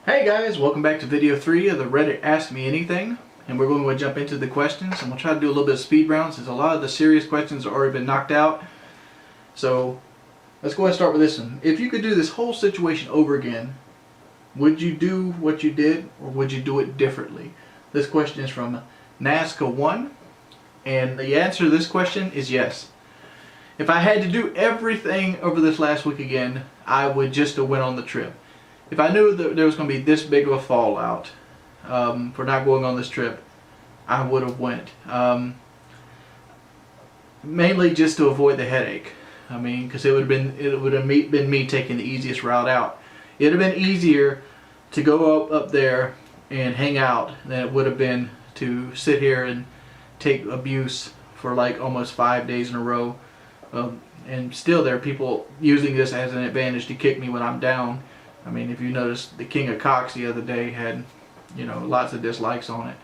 Hey guys, welcome back to video 3 of the Reddit Ask Me Anything, and we're going to jump into the questions. I'm going to try to do a little bit of speed round since a lot of the serious questions have already been knocked out. So let's go ahead and start with this one. If you could do this whole situation over again, would you do what you did or would you do it differently? This question is from Nazca1, and the answer to this question is yes. If I had to do everything over this last week again, I would just have went on the trip. If I knew that there was going to be this big of a fallout for not going on this trip, I would have went. Mainly just to avoid the headache. I mean, because it would have been me taking the easiest route out. It would have been easier to go up there and hang out than it would have been to sit here and take abuse for like almost 5 days in a row. And still there are people using this as an advantage to kick me when I'm down. I mean, if you notice, the King of Cocks the other day had, lots of dislikes on it.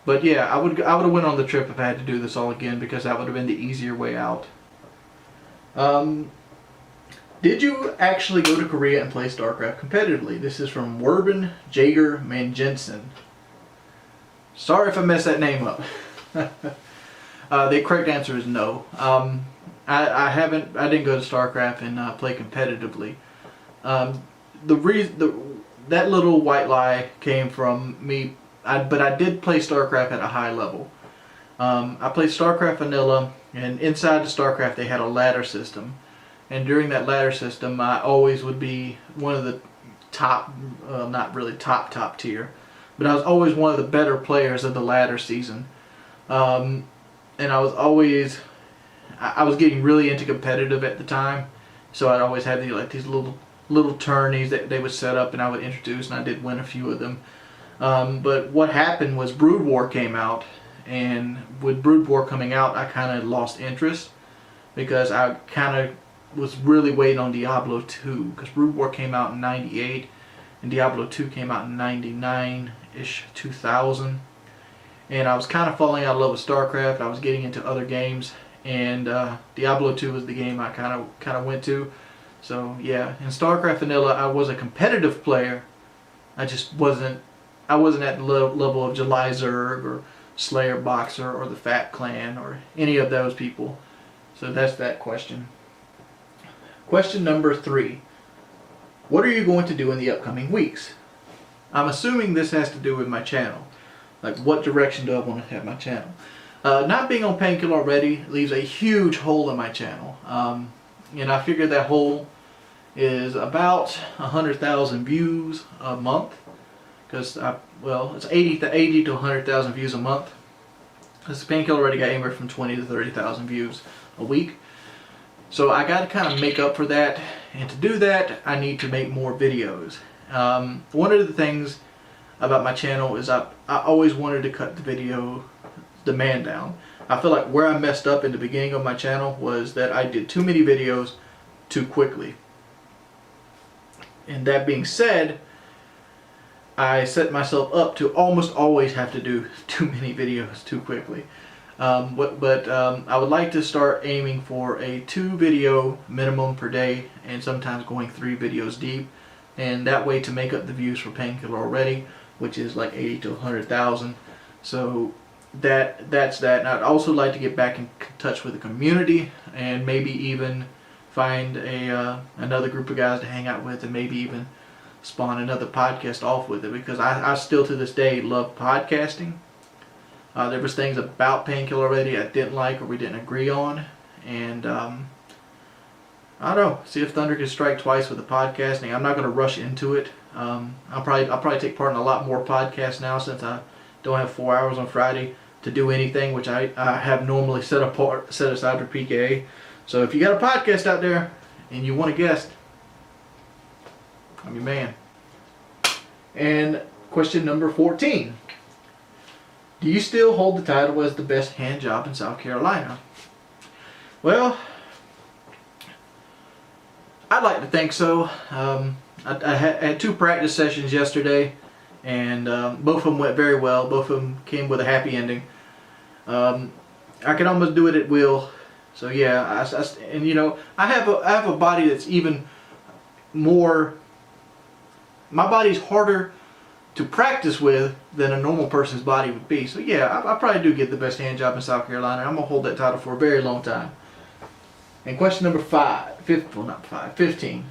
But yeah, I would have went on the trip if I had to do this all again, because that would have been the easier way out. Did you actually go to Korea and play Starcraft competitively? This is from Werben Jager Manjensen. Sorry if I messed that name up. The correct answer is no. I didn't go to Starcraft and play competitively. That little white lie came from me, but I did play Starcraft at a high level. I played Starcraft Vanilla, and inside the Starcraft they had a ladder system. And during that ladder system, I always would be one of the top, not really top tier, but I was always one of the better players of the ladder season. And I was getting really into competitive at the time, so I'd always have these little tourneys that they would set up and I would introduce, and I did win a few of them. But what happened was Brood War came out, and with Brood War coming out, I kind of lost interest because I kind of was really waiting on Diablo 2, because Brood War came out in 98 and Diablo 2 came out in 99-ish, 2000. And I was kind of falling out of love with Starcraft. I was getting into other games, and Diablo 2 was the game I kind of went to. So yeah, in Starcraft Vanilla, I was a competitive player. I wasn't at the level of July Zerg or Slayer Boxer or the Fat Clan or any of those people. So that's that question. Question number 3. What are you going to do in the upcoming weeks? I'm assuming this has to do with my channel. Like, what direction do I want to have my channel? Not being on Painkiller already leaves a huge hole in my channel. And I figured that hole is about 100,000 views a month, because it's 80 to 100,000 views a month. This Painkiller already got anywhere from 20 to 30,000 views a week. So I got to kind of make up for that, and to do that, I need to make more videos. One of the things about my channel is I always wanted to cut the video demand down. I feel like where I messed up in the beginning of my channel was that I did too many videos too quickly. And that being said, I set myself up to almost always have to do too many videos too quickly. But I would like to start aiming for a 2 video minimum per day, and sometimes going 3 videos deep. And that way to make up the views for Painkiller already, which is like 80 to 100,000. So that's that. And I'd also like to get back in touch with the community, and maybe even find another group of guys to hang out with, and maybe even spawn another podcast off with it, because I still to this day love podcasting. There was things about Painkiller already I didn't like or we didn't agree on, and I don't know, see if thunder can strike twice with the podcasting. I'm not going to rush into it. I'll probably take part in a lot more podcasts now, since I don't have 4 hours on Friday to do anything, which I have normally set aside for PKA. So if you got a podcast out there and you want a guest, I'm your man. And question number 14. Do you still hold the title as the best hand job in South Carolina? Well, I'd like to think so. I had 2 practice sessions yesterday, and both of them went very well. Both of them came with a happy ending. I can almost do it at will. So yeah, I have a body that's even more my body's harder to practice with than a normal person's body would be. So yeah, I probably do get the best hand job in South Carolina. I'm gonna hold that title for a very long time. And question number 15.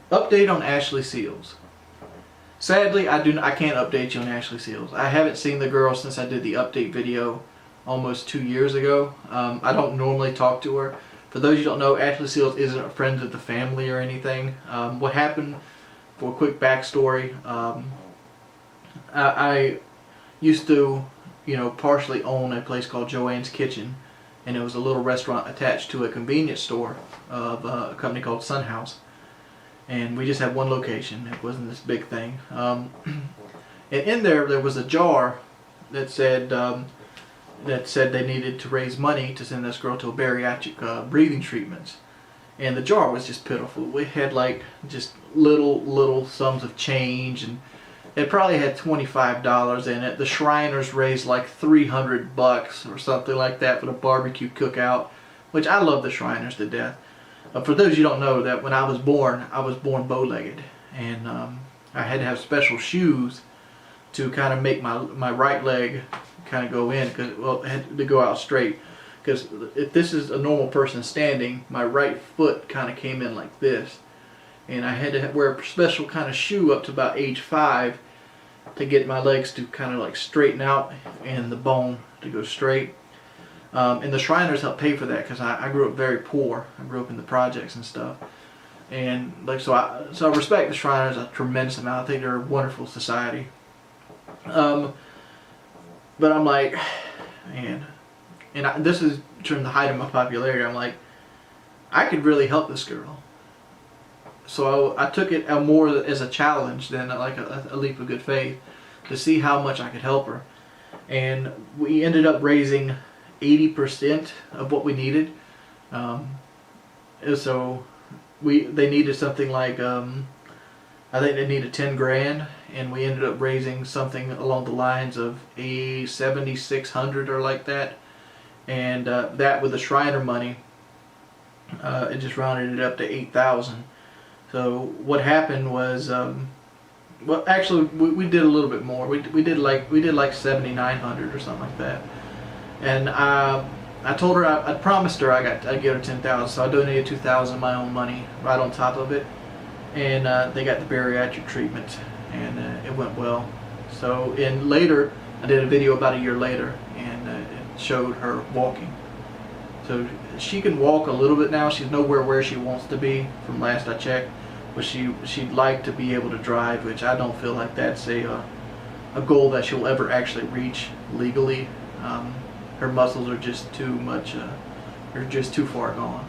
Update on Ashley Seals. Sadly, I can't update you on Ashley Seals. I haven't seen the girl since I did the update video almost 2 years ago. I don't normally talk to her. For those you don't know, Ashley Seals isn't a friend of the family or anything. What happened, for a quick backstory, I used to, partially own a place called Joanne's Kitchen, and it was a little restaurant attached to a convenience store of a company called Sun House. And we just had one location. It wasn't this big thing. And in there was a jar that said they needed to raise money to send this girl to a bariatric breathing treatments. And the jar was just pitiful. We had like just little sums of change, and it probably had $25 in it. The Shriners raised like $300 or something like that for the barbecue cookout, which I love the Shriners to death. For those you don't know, that when I was born bow-legged, and I had to have special shoes to kind of make my right leg kind of go in, because it had to go out straight. Because if this is a normal person standing, my right foot kind of came in like this, and I had to wear a special kind of shoe up to about age 5 to get my legs to kind of like straighten out and the bone to go straight. And the Shriners helped pay for that, because I grew up very poor. I grew up in the projects and stuff, and like so I respect the Shriners a tremendous amount. I think they're a wonderful society. But I'm like, man, and this is during the height of my popularity. I'm like, I could really help this girl. So I took it more as a challenge than like a leap of good faith, to see how much I could help her. And we ended up raising 80% of what we needed. So they needed something like I think they needed 10 grand, and we ended up raising something along the lines of a 7,600 or like that. And that with the Shriner money, it just rounded it up to 8,000. So what happened was, well, actually we did a little bit more. We did like 7,900 or something like that. And I told her, I promised her I'd give her 10,000, so I donated 2,000 of my own money right on top of it, and they got the bariatric treatment, and it went well. So later, I did a video about a year later, and it showed her walking. So she can walk a little bit now. She's nowhere where she wants to be from last I checked, but she'd like to be able to drive, which I don't feel like that's a goal that she'll ever actually reach legally. Her muscles are just too much, they're just too far gone.